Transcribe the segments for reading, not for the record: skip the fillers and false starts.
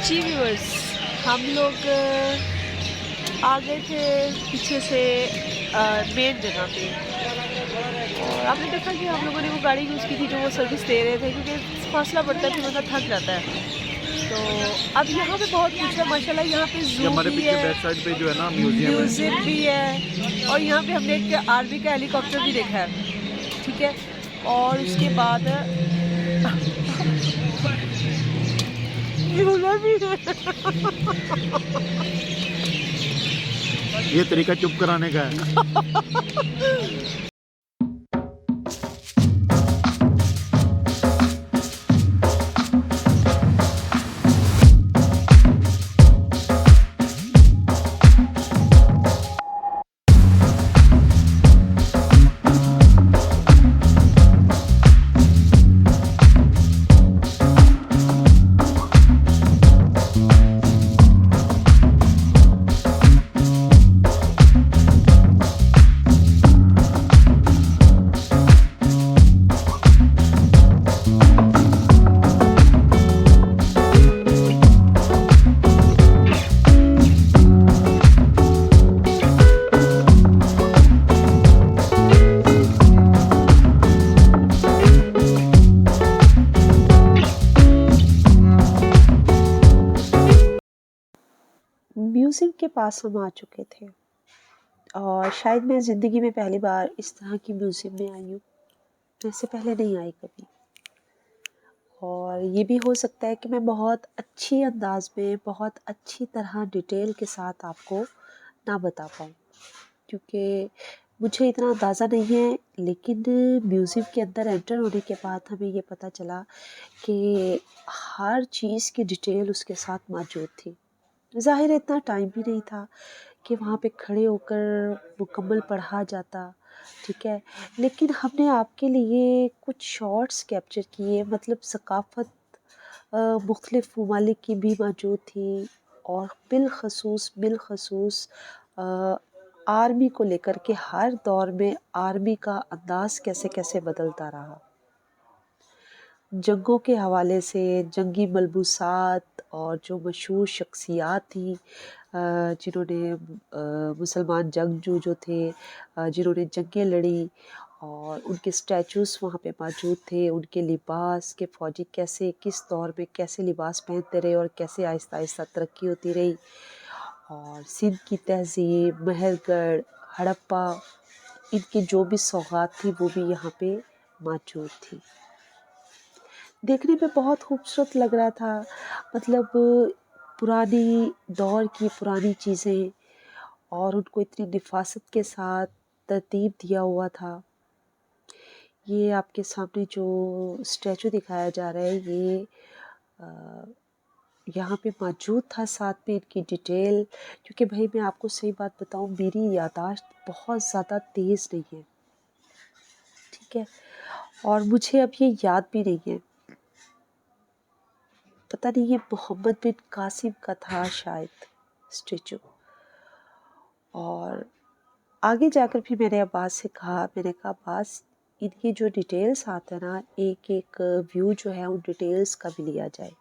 जी viewers, हम लोग आ गए थे पीछे से मेन जगह पे। और आपने देखा कि हम लोगों ने वो गाड़ी यूज़ की थी जो वो सर्विस दे रहे थे, क्योंकि फासला पड़ता है फिर बंदा थक जाता है। तो अब यहाँ पे बहुत कुछ है माशाल्लाह। यहाँ पे ये जू हमारे भी पीछे है, बैक साइड पे जो है ना म्यूजियम है। म्यूजिक भी है, और यहाँ पे हमने एक आर्मी का हेलीकॉप्टर भी देखा है। ठीक है, और उसके बाद झूला भी है। ये तरीका चुप कराने का है। म्यूज़ियम के पास हम आ चुके थे, और शायद मैं ज़िंदगी में पहली बार इस तरह की म्यूज़ियम में आई हूँ। मैं इससे पहले नहीं आई कभी। और ये भी हो सकता है कि मैं बहुत अच्छी अंदाज में, बहुत अच्छी तरह डिटेल के साथ आपको ना बता पाऊँ, क्योंकि मुझे इतना अंदाज़ा नहीं है। लेकिन म्यूज़ियम के अंदर एंटर होने के बाद हमें ये पता चला कि हर चीज़ की डिटेल उसके साथ मौजूद थी। ज़ाहिर है इतना टाइम भी नहीं था कि वहाँ पे खड़े होकर मुकम्मल पढ़ा जाता, ठीक है। लेकिन हमने आपके लिए कुछ शॉट्स कैप्चर किए, मतलब सकाफ़त मुख्तलिफ़ ममालिक की भी मौजूद थी, और बिलख़सूस आर्मी को लेकर के हर दौर में आर्मी का अंदाज़ कैसे कैसे बदलता रहा। जंगों के हवाले से जंगी मलबूसात और जो मशहूर शख्सियात थी जिन्होंने मुसलमान जंगजू जो थे, जिन्होंने जंगें लड़ी, और उनके स्टैचूज़ वहाँ पे मौजूद थे। उनके लिबास के फ़ौजी कैसे किस दौर में कैसे लिबास पहनते रहे और कैसे आहिस्ता आहिस्ता तरक्की होती रही। और सिंध की तहज़ीब, महलगढ़, हड़प्पा, इनकी जो भी सौगात थी वो भी यहाँ पे मौजूद थी। देखने में बहुत खूबसूरत लग रहा था, मतलब पुरानी दौर की पुरानी चीज़ें, और उनको इतनी निफ़ासत के साथ तरतीब दिया हुआ था। ये आपके सामने जो स्टैचू दिखाया जा रहा है, ये यहाँ पे मौजूद था, साथ में इनकी डिटेल। क्योंकि भाई मैं आपको सही बात बताऊँ, मेरी याददाश्त बहुत ज़्यादा तेज़ नहीं है, ठीक है, और मुझे अब ये याद भी नहीं है। पता नहीं ये मोहम्मद बिन कासिम का था शायद स्टैचू। और आगे जाकर फिर मैंने अब्बास से कहा, मैंने कहा अब्बास, इनकी जो डिटेल्स आते हैं ना, एक एक व्यू जो है उन डिटेल्स का भी लिया जाए।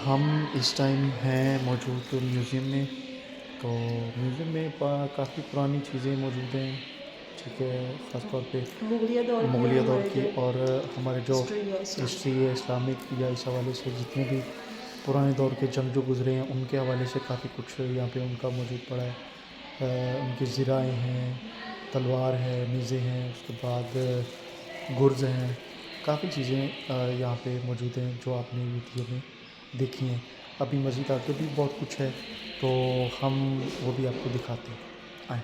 हम इस टाइम हैं मौजूद म्यूज़ियम में। तो म्यूज़ियम में काफ़ी पुरानी चीज़ें मौजूद हैं, ठीक है। ख़ास तौर पे मुगलिया दौर की मुगलिया दौर हमारे की, जो और हमारे जो हिस्ट्री है इस्लाम हिस्ट्री है इस्लामिक या इस हवाले से जितने भी पुराने दौर के जंग जो गुज़रे हैं उनके हवाले से काफ़ी कुछ यहाँ पे उनका मौजूद पड़ा है। उनकी ज़राएँ हैं, तलवार है, नेज़े हैं, उसके बाद गुर्ज़ हैं, काफ़ी चीज़ें यहाँ पे मौजूद हैं जो आपने वीडियो में देखी हैं। अभी मज़ीद आगे भी बहुत कुछ है, तो हम वो भी आपको दिखाते हैं। आएँ।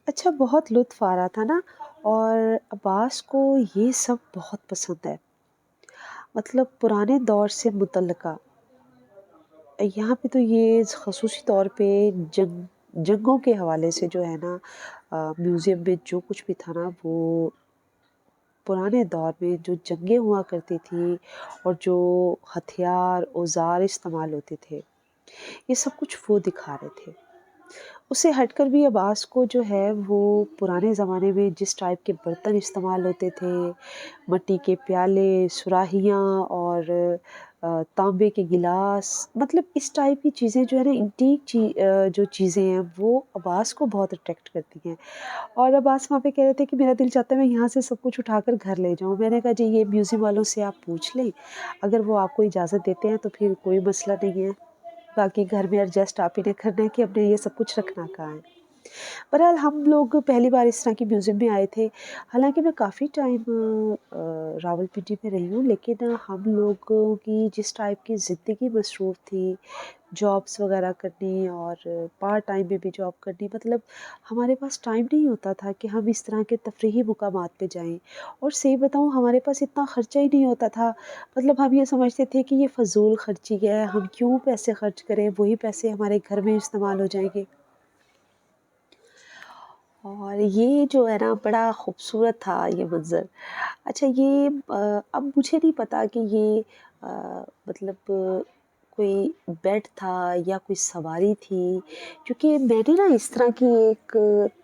अच्छा, बहुत लुत्फ़ आ रहा था ना। और अब्बास को ये सब बहुत पसंद है। मतलब पुराने दौर से मुतल्लिका यहाँ पे तो ये ख़ुसूसी तौर पे जंगों के हवाले से जो है ना, म्यूज़ियम में जो कुछ भी था ना, वो पुराने दौर में जो जंगें हुआ करती थी और जो हथियार औज़ार इस्तेमाल होते थे, ये सब कुछ वो दिखा रहे थे। उससे हटकर भी अब्बास को जो है वो पुराने ज़माने में जिस टाइप के बर्तन इस्तेमाल होते थे, मिट्टी के प्याले, सुराहियाँ और तांबे के गिलास, मतलब इस टाइप की चीज़ें जो है ना, जो चीज़ें हैं वो अब्बास को बहुत अट्रैक्ट करती हैं। और अब्बास वहाँ पे कह रहे थे कि मेरा दिल चाहता है मैं यहाँ से सब कुछ उठाकर घर ले जाऊँ। मैंने कहा जी ये म्यूज़ियम वालों से आप पूछ लें, अगर वो आपको इजाज़त देते हैं तो फिर कोई मसला नहीं है। बाकी घर में एडजस्ट आप ही ने करना है कि हमने ये सब कुछ रखना कहाँ है। बहरहाल हम लोग पहली बार इस तरह की म्यूज़ियम में आए थे। हालाँकि मैं काफ़ी टाइम रावलपिंडी में रही हूँ, लेकिन हम लोगों की जिस टाइप की ज़िंदगी मसरूफ़ थी, जॉब्स वग़ैरह करनी और पार्ट टाइम में भी जॉब करनी, मतलब हमारे पास टाइम नहीं होता था कि हम इस तरह के तफ़रीही मुकामात पे जाएँ। और सही बताऊँ हमारे पास इतना ख़र्चा ही नहीं होता था। मतलब हम ये समझते थे कि ये फ़ज़ूल ख़र्ची है, हम क्यों पैसे ख़र्च करें, वही पैसे हमारे घर में इस्तेमाल हो जाएँगे। और ये जो है ना बड़ा खूबसूरत था ये मंज़र। अच्छा ये अब मुझे नहीं पता कि ये मतलब कोई बेड था या कोई सवारी थी, क्योंकि मैंने ना इस तरह की एक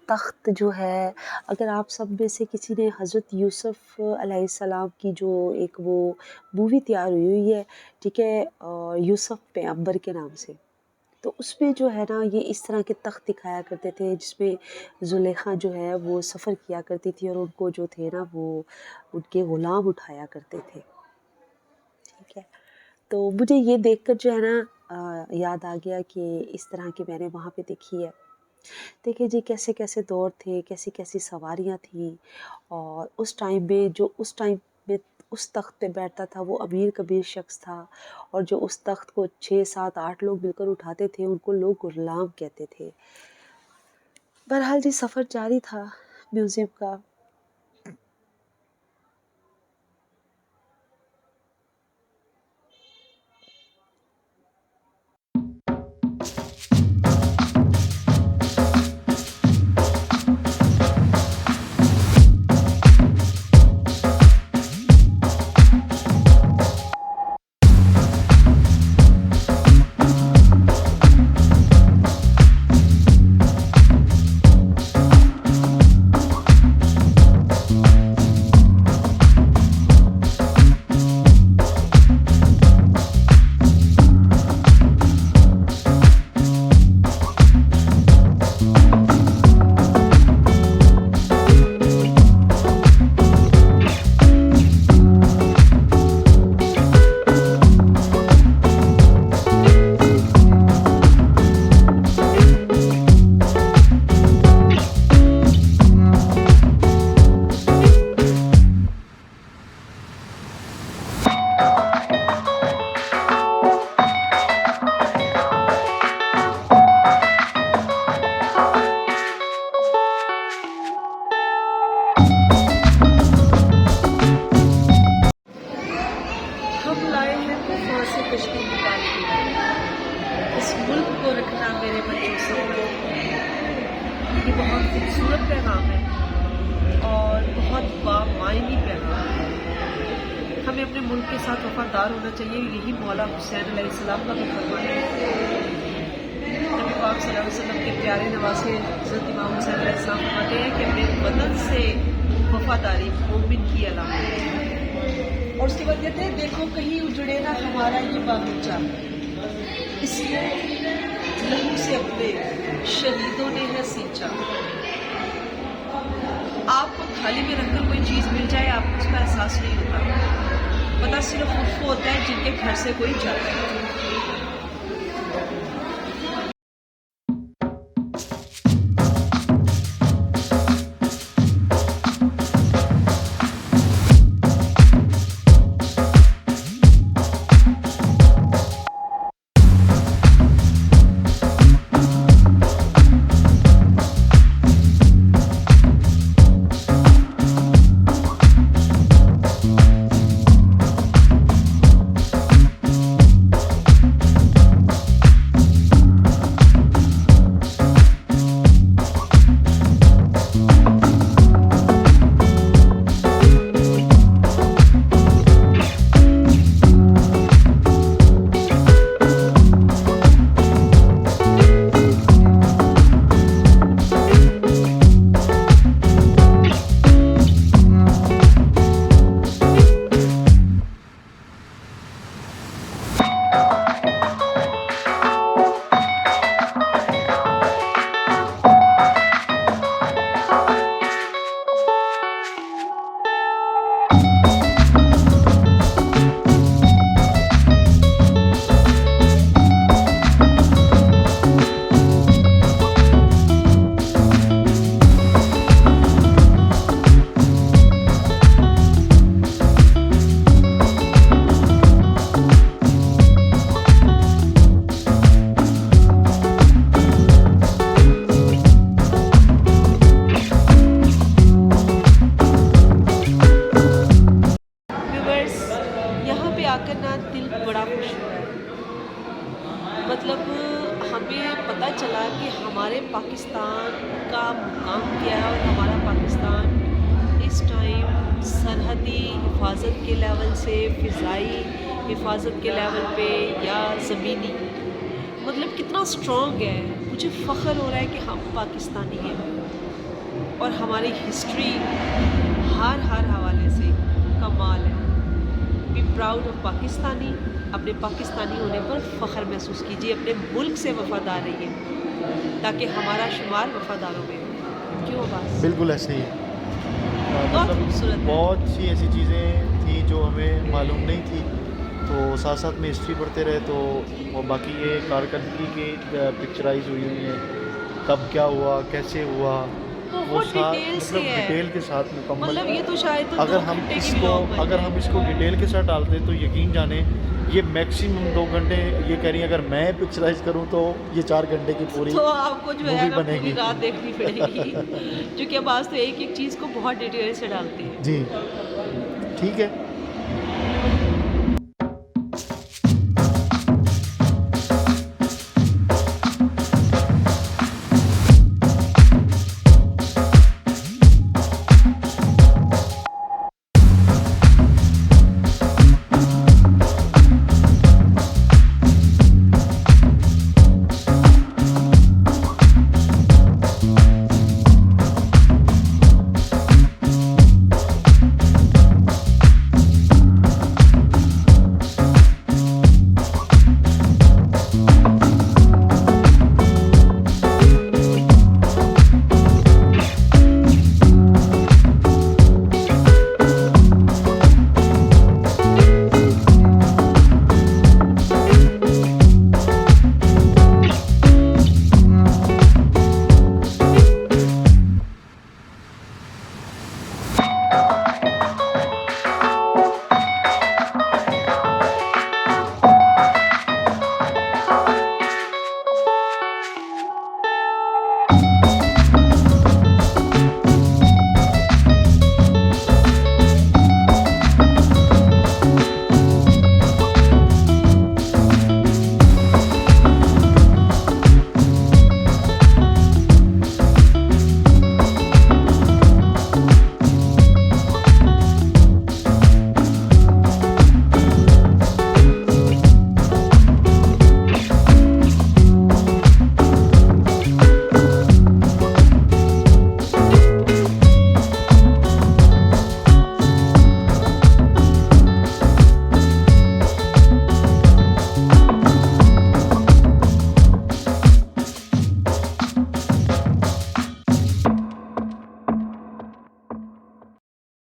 तख्त जो है, अगर आप सब में से किसी ने हज़रत यूसुफ़ अलैहिस्सलाम की जो एक वो मूवी तैयार हुई हुई है, ठीक है, यूसुफ़ पैगंबर के नाम से, तो उसमें जो है ना ये इस तरह के तख्त दिखाया करते थे जिसमें ज़ुलेखा जो है वो सफ़र किया करती थी और उनको जो थे ना वो उनके ग़ुलाम उठाया करते थे, ठीक है। तो मुझे ये देखकर जो है ना याद आ गया कि इस तरह की मैंने वहाँ पे देखी है। देखिए जी कैसे-कैसे दौर थे, कैसी-कैसी सवारियाँ थीं और उस टाइम में जो उस टाइम में उस तख्त पे बैठता था वो अमीर कबीर शख्स था, और जो उस तख्त को 6 7 8 लोग मिलकर उठाते थे उनको लोग गुलाम कहते थे। बहरहाल जी, सफ़र जारी था म्यूज़ियम का। हम लाए हैं तूफान से कश्ती निकाल के, इस मुल्क को रखना मेरे बच्चों से। ये बहुत खूबसूरत पैगाम है और बहुत बामायनी पैगाम है। हमें अपने मुल्क के साथ वफादार होना चाहिए, यही मौला हुसैन अलैहिस्सलाम का भी फरमान है। नबी पाक सल्लल्लाहु अलैहि वसल्लम के प्यारे नवासे हज़रत इमाम हुसैन अलैहिस्सलाम फरमाते हैं कि अपने वतन से वफादारी मोमिन की अलामत है। और उसके बाद कहते हैं, देखो कहीं उजड़े ना हमारा ये बागीचा, इसको लहू से अपने शहीदों ने है सींचा। आपको थाली में रखकर कोई चीज़ मिल जाए, आपको उसका एहसास नहीं होता, पता सिर्फ उसको होता है जिनके घर से कोई जाता है। आकर ना दिल बड़ा खुश हुआ है। मतलब हमें पता चला कि हमारे पाकिस्तान का मुकाम क्या है और हमारा पाकिस्तान इस टाइम सरहदी हिफाजत के लेवल से फ़िज़ाई हिफाजत के लेवल पे या ज़मीनी मतलब कितना स्ट्रॉन्ग है। मुझे फ़ख्र हो रहा है कि हम पाकिस्तानी हैं और हमारी हिस्ट्री हर हवाले से कमाल है। Be proud of Pakistani. अपने पाकिस्तानी होने पर फ़ख्र महसूस कीजिए, अपने मुल्क से वफ़ादार रहिए ताकि हमारा शुमार वफ़ादारों में हो। क्यों बात बिल्कुल ऐसे ही है। बहुत खूबसूरत है। बहुत सी ऐसी चीज़ें थी जो हमें मालूम नहीं थी, तो साथ साथ में हिस्ट्री पढ़ते रहे तो वो बाकी ये कारकर्दगी की पिक्चराइज हुई है, कब क्या हुआ, कैसे हुआ, बहुत डिटेल से मतलब है। डिटेल के साथ मुकम्मल मतलब है। ये तो शायद तो अगर 2 हम घंटे की इसको व्लॉग बन अगर जाए। हम इसको डिटेल के साथ डालते तो यकीन जाने ये मैक्सिमम 2 घंटे, ये कह रही हैं अगर मैं पिक्चराइज करूं तो ये 4 घंटे की पूरी तो आपको जो है मूवी ना पूरी बनेगी। रात देखनी पड़ेगी क्योंकि अब आज तो एक-एक चीज़ को बहुत डिटेल से डालते हैं। जी, ठीक है।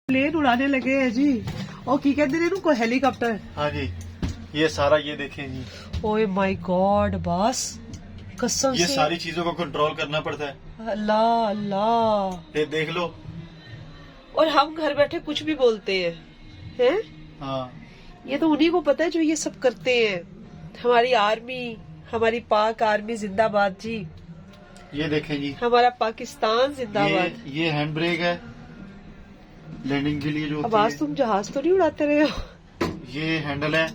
प्लेन उड़ाने लगे हैं जी। और की कहते हैं इनको हेलीकॉप्टर। हाँ जी, ये सारा ये देखें जी, ओए माय गॉड बस कसम ये से। सारी चीजों को कंट्रोल करना पड़ता है। अल्लाह अल्लाह। ये देख लो। और हम घर बैठे कुछ भी बोलते हैं। हाँ, ये तो उन्हीं को पता है जो ये सब करते हैं। हमारी आर्मी, हमारी पाक आर्मी जिंदाबाद जी। ये देखें जी, हमारा पाकिस्तान जिंदाबाद। ये हैंड ब्रेक है लैंडिंग के लिए जो अब होती आज है। तुम जहाज तो नहीं उड़ाते रहे हो। ये हैंडल है,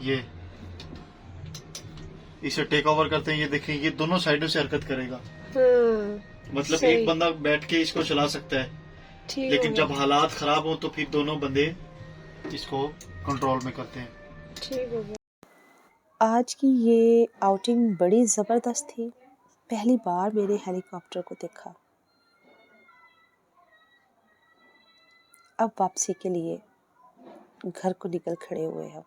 ये इसे टेक ओवर करते हैं। ये देखें, ये दोनों साइडों से हरकत करेगा। हाँ, मतलब सही। एक बंदा बैठ के इसको चला सकता है, ठीक लेकिन हो जब गया, हालात खराब हो तो फिर दोनों बंदे इसको कंट्रोल में करते हैं। ठीक हो गया। आज की ये आउटिंग बड़ी ज़बरदस्त थी। पहली बार मैंने हेलीकॉप्टर को देखा। अब वापसी के लिए घर को निकल खड़े हुए हैं।